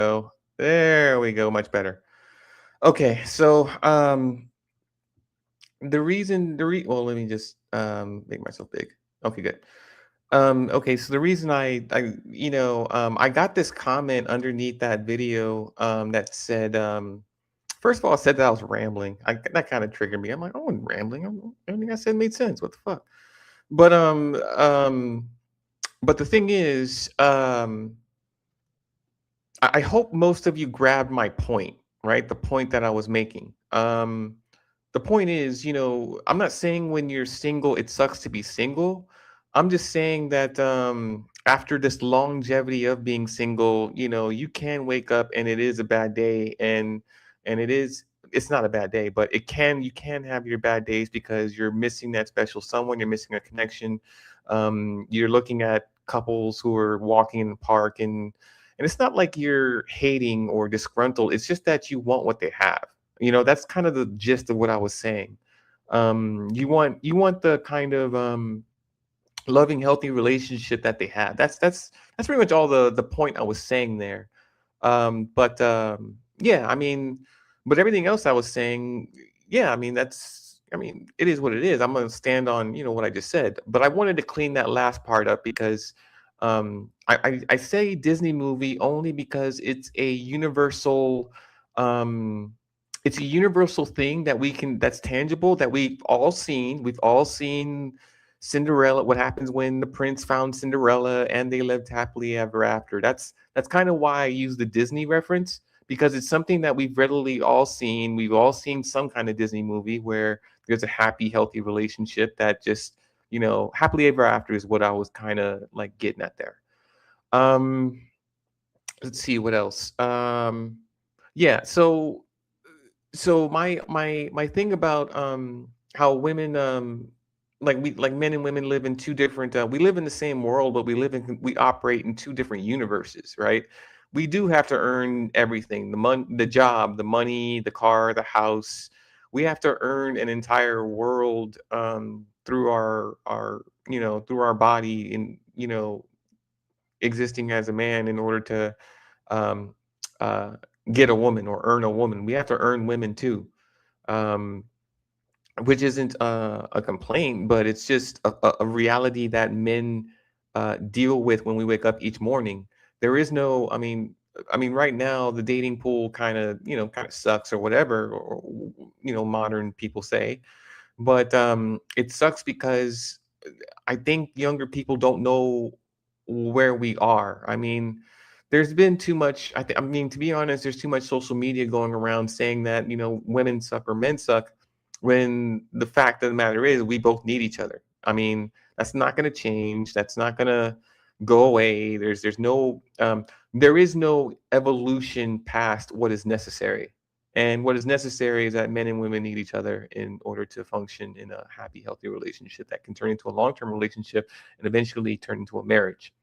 go. There we go. Much better. Okay, so well, let me just make myself big. Okay, good. Okay, so the reason I got this comment underneath that video that said first of all, it said that I was rambling. That kind of triggered me. I'm like, I wasn't rambling. Everything I said made sense. What the fuck? But but the thing is, I hope most of you grabbed my point, right? The point that I was making. The point is, I'm not saying when you're single, it sucks to be single. I'm just saying that after this longevity of being single, you can wake up and it is a bad day, and it's not a bad day, but you can have your bad days because you're missing that special someone, you're missing a connection. You're looking at couples who are walking in the park, and it's not like you're hating or disgruntled. It's just that you want what they have. That's kind of the gist of what I was saying. You want the kind of loving, healthy relationship that they have. That's pretty much all the point I was saying there. But yeah, but everything else I was saying, yeah, it is what it is. I'm gonna stand on what I just said. But I wanted to clean that last part up because I say Disney movie only because um, it's a universal thing that's tangible, that we've all seen. We've all seen Cinderella. What happens when the prince found Cinderella and they lived happily ever after? That's kind of why I use the Disney reference, because it's something that we've readily all seen. We've all seen some kind of Disney movie where there's a happy, healthy relationship that just happily ever after is what I was kind of like getting at there. Um, let's see what else. Yeah, so my thing about how women like men and women live in two different we live in the same world, but we operate in two different universes, right? We do have to earn everything: the job, the money, the car, the house. We have to earn an entire world through our body, and existing as a man in order to um uh get a woman or earn a woman. We have to earn women too, um, which isn't a complaint, but it's just a reality that men deal with when we wake up each morning. There is no, right now the dating pool kind of sucks or whatever, or modern people say, but it sucks because I think younger people don't know where we are. There's been too much. To be honest, there's too much social media going around saying that women suck or men suck, when the fact of the matter is we both need each other. That's not going to change. That's not going to go away. There is no evolution past what is necessary. And what is necessary is that men and women need each other in order to function in a happy, healthy relationship that can turn into a long-term relationship and eventually turn into a marriage.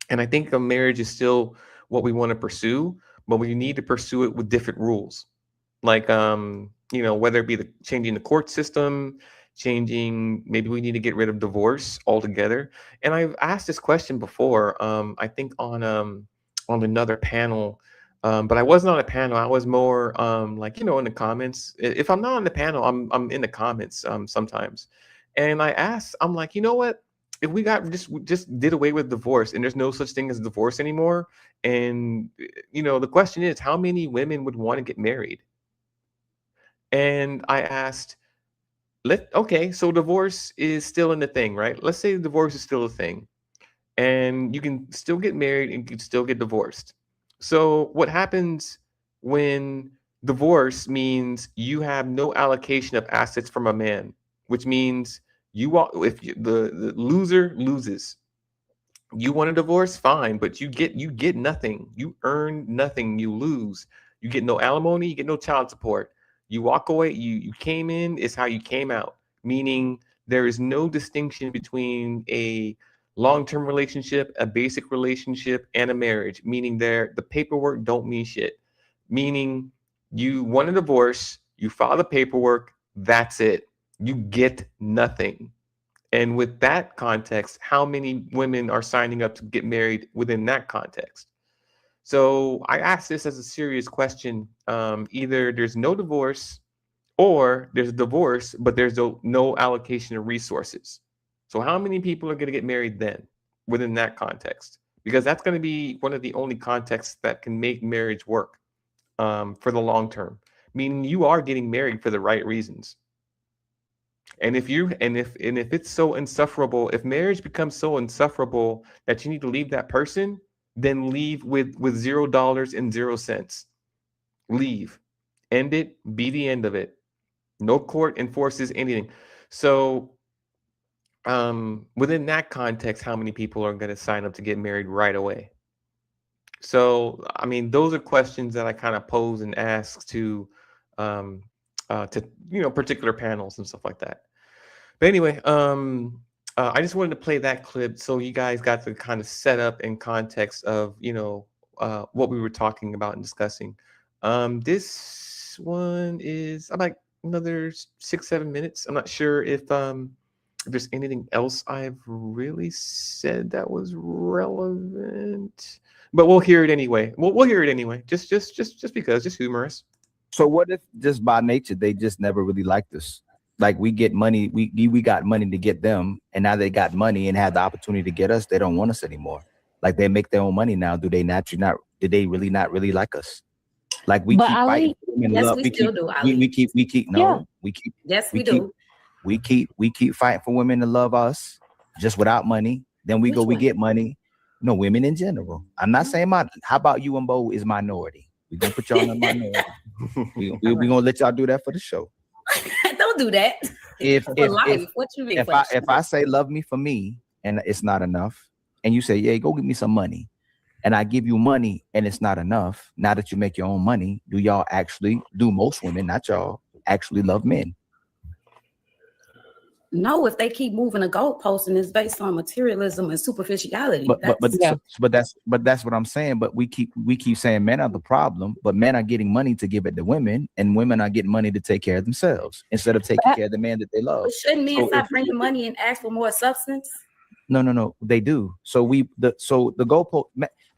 And I think a marriage is still what we want to pursue, but we need to pursue it with different rules. Like, whether it be changing the court system, maybe we need to get rid of divorce altogether. And I've asked this question before, I think on another panel, but I wasn't on a panel. I was more like, in the comments. If I'm not on the panel, I'm in the comments sometimes. And I'm like, you know what? If we got just did away with divorce and there's no such thing as divorce anymore, and the question is, how many women would want to get married? And I asked, okay, so divorce is still in the thing, right? Let's say divorce is still a thing, and you can still get married and you can still get divorced. So what happens when divorce means you have no allocation of assets from a man, which means the loser loses. You want a divorce, fine, but you get nothing. You earn nothing. You lose. You get no alimony. You get no child support. You walk away. You came in is how you came out. Meaning there is no distinction between a long-term relationship, a basic relationship, and a marriage. Meaning the paperwork don't mean shit. Meaning you want a divorce, you file the paperwork. That's it. You get nothing. And with that context, how many women are signing up to get married within that context? So I asked this as a serious question. Either there's no divorce or there's a divorce, but there's no allocation of resources. So how many people are going to get married then within that context? Because that's going to be one of the only contexts that can make marriage work for the long term. Meaning you are getting married for the right reasons. And if it's so insufferable, if marriage becomes so insufferable that you need to leave that person, then leave with $0 and 0 cents. Leave. End it. Be the end of it. No court enforces anything. So within that context, how many people are going to sign up to get married right away? So I mean, those are questions that I kind of pose and ask um, to particular panels and stuff like that. But anyway, I just wanted to play that clip so you guys got the kind of setup and context of what we were talking about and discussing. This one is about another 6-7 minutes. I'm not sure if there's anything else I've really said that was relevant, but we'll hear it anyway. We'll hear it anyway. Just because, just humorous. So what if just by nature they just never really liked us? Like we get money, we got money to get them, and now they got money and have the opportunity to get us. They don't want us anymore. Like they make their own money now. Do they naturally not? Did they really not really like us? Like we But keep fighting Ali, for women Yes, love. we We still keep do, we, Ali. we keep we keep yeah. no. We keep Yes, we we keep do. we keep fighting for women to love us just without money. Then we Which we one? get money. No, women in general. I'm not saying my. How about you and Bo is minority? We're gonna put y'all in the minority. We gonna let y'all do that for the show. Don't do that. If For if life. if What you mean? if For I the if show? I say love me for me and it's not enough, and you say, yeah, go give me some money, and I give you money and it's not enough, now that you make your own money, do y'all actually, do most women, not y'all, actually love men? No, if they keep moving the goalposts and it's based on materialism and superficiality, Yeah. But that's what I'm saying. But we keep saying men are the problem, but men are getting money to give it to women, and women are getting money to take care of themselves instead of taking That- care of the man that they love. but shouldn't men So stop bringing money and ask for more substance? no, they do. So the goalpost.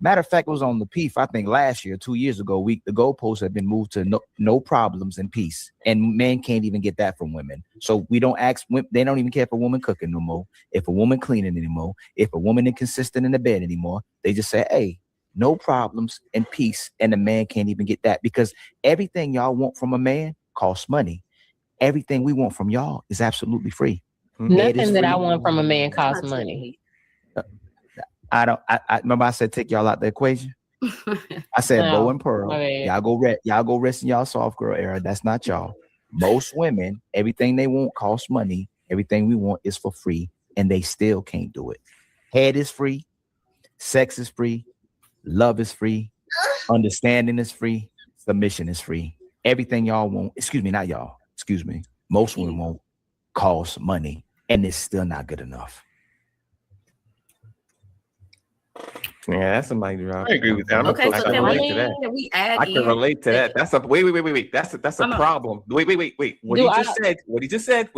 Matter of fact, it was on the Lapeef, I think last year, 2 years ago. The goalposts have been moved to no problems and peace, and men can't even get that from women. So we don't ask. They don't even care if a woman cooking no more, if a woman cleaning anymore, if a woman inconsistent in the bed anymore. They just say, "Hey, no problems and peace," and the man can't even get that because everything y'all want from a man costs money. Everything we want from y'all is absolutely free. Head is Nothing that I free. want from a man That's costs not money. I remember I said take y'all out the equation. I said Bo No, and Pearl. my bad. Y'all go rest in y'all soft girl era. That's not y'all. Most women, everything they want costs money. Everything we want is for free, and they still can't do it. Head is free, sex is free, love is free, understanding is free, submission is free. Everything y'all want, excuse me, not y'all, excuse me, most women want costs money, and it's still not good enough. Yeah, that's a mic drop. I agree with that. Okay, I so can can relate to that. we add I in? can relate to that. That's a wait. That's a No. problem. Wait. What Do he I- just said. What he just said.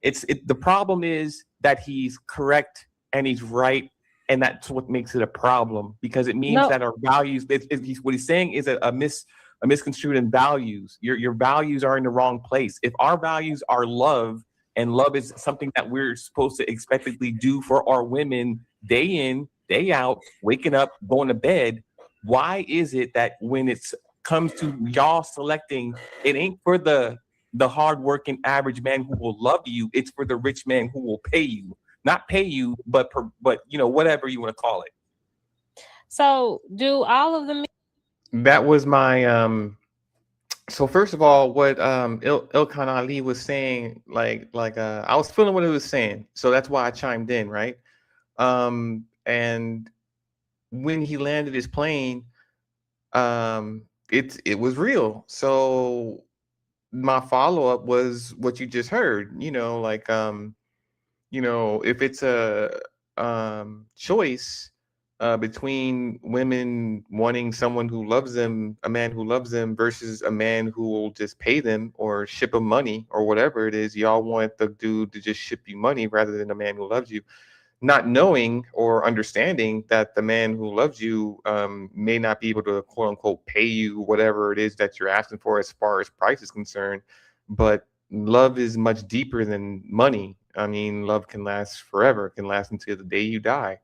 The problem is that he's correct and he's right, and that's what makes it a problem because it means No. that our values. What he's saying is a misconstrued in values. Your values are in the wrong place. If our values are love, and love is something that we're supposed to expectedly do for our women day in, day out, waking up, going to bed. Why is it that when it comes to y'all selecting, it ain't for the hardworking average man who will love you, it's for the rich man who will pay you, not pay you, but whatever you want to call it. So do all of the men? That was my so first of all, what Ilkan Ali was saying, I was feeling what he was saying, so that's why I chimed in, right? And when he landed his plane, it was real. So my follow up was what you just heard. If it's a choice between women wanting someone who loves them, a man who loves them, versus a man who will just pay them or ship them money or whatever it is, y'all want the dude to just ship you money rather than a man who loves you. not knowing or understanding that the man who loves you may not be able to quote unquote pay you whatever it is that you're asking for as far as price is concerned. But love is much deeper than money. I mean, love can last forever, it can last until the day you die.